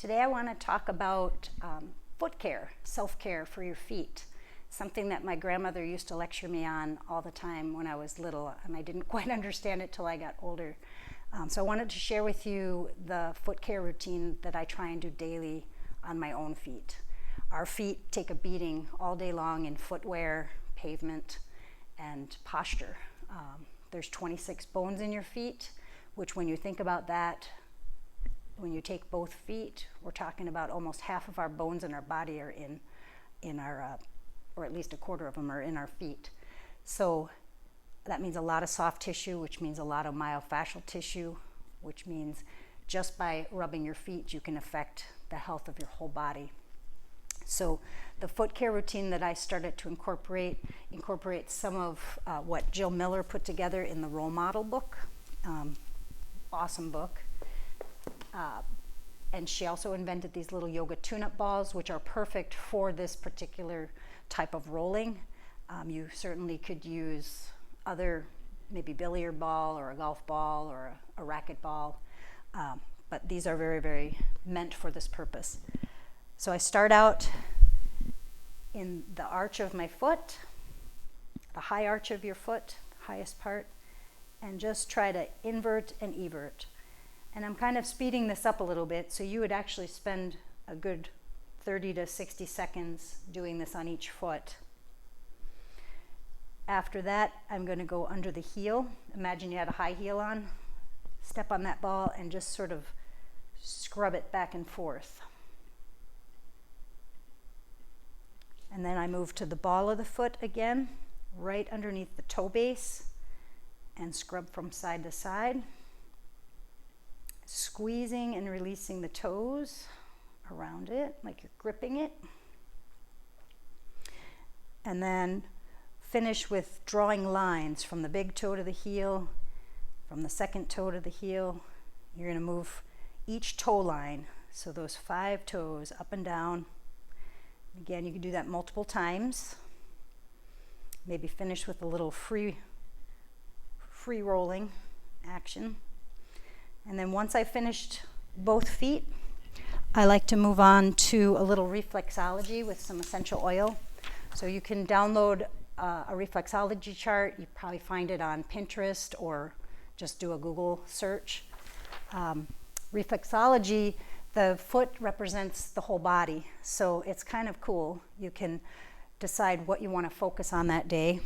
Today I want to talk about foot care, self-care for your feet. Something that my grandmother used to lecture me on all the time when I was little, and I didn't quite understand it till I got older. So I wanted to share with you the foot care routine that I try and do daily on my own feet. Our feet take a beating all day long in footwear, pavement, and posture. There's 26 bones in your feet, which when you think about that, when you take both feet, we're talking about almost half of our bones in our body are in our, or at least a quarter of them are in our feet. So that means a lot of soft tissue, which means a lot of myofascial tissue, which means just by rubbing your feet, you can affect the health of your whole body. So the foot care routine that I started to incorporate some of what Jill Miller put together in the Role Model book. Awesome book. And she also invented these little yoga tune-up balls, which are perfect for this particular type of rolling. You certainly could use other, maybe billiard ball or a golf ball or a racket ball, but these are very, very meant for this purpose. So I start out in the arch of my foot, the high arch of your foot, highest part, and just try to invert and evert. And I'm kind of speeding this up a little bit, so you would actually spend a good 30 to 60 seconds doing this on each foot. After that, I'm going to go under the heel. Imagine you had a high heel on. Step on that ball and just sort of scrub it back and forth. And then I move to the ball of the foot again, right underneath the toe base, and scrub from side to side. Squeezing and releasing the toes around it, like you're gripping it. And then finish with drawing lines from the big toe to the heel, from the second toe to the heel. You're going to move each toe line, so those 5 toes up and down. Again, you can do that multiple times. Maybe finish with a little free rolling action. And then once I finished both feet, I like to move on to a little reflexology with some essential oil. So you can download a reflexology chart. You probably find it on Pinterest or just do a Google search. Reflexology, the foot represents the whole body, so it's kind of cool. You can decide what you want to focus on that day.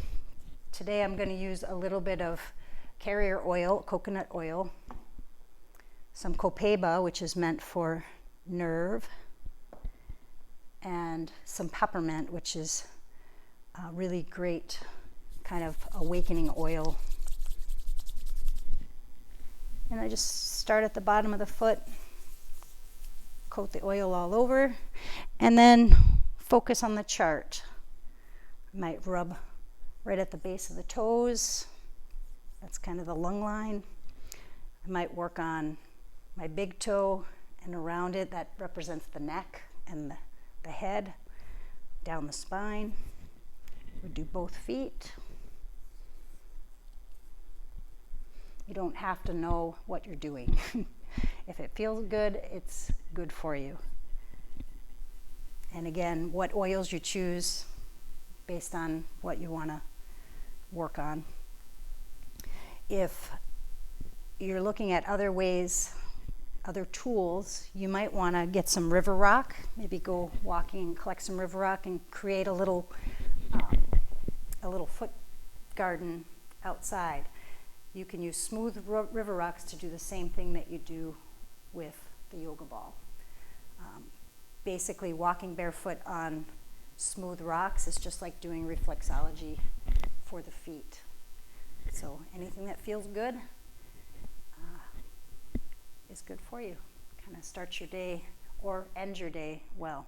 Today I'm going to use a little bit of carrier oil, coconut oil, some copaiba, which is meant for nerve, and some peppermint, which is a really great kind of awakening oil. And I just start at the bottom of the foot, coat the oil all over, and then focus on the chart. I might rub right at the base of the toes. That's kind of the lung line. I might work on my big toe and around it. That represents the neck and the head, down the spine. We do both feet. You don't have to know what you're doing. If it feels good, it's good for you. And again, what oils you choose based on what you want to work on. If you're looking at other ways, other tools, you might want to get some river rock, maybe go walking and collect some river rock and create a little foot garden outside. You can use smooth river rocks to do the same thing that you do with the yoga ball. Basically, walking barefoot on smooth rocks is just like doing reflexology for the feet. So anything that feels good is good for you. Kind of starts your day or ends your day well.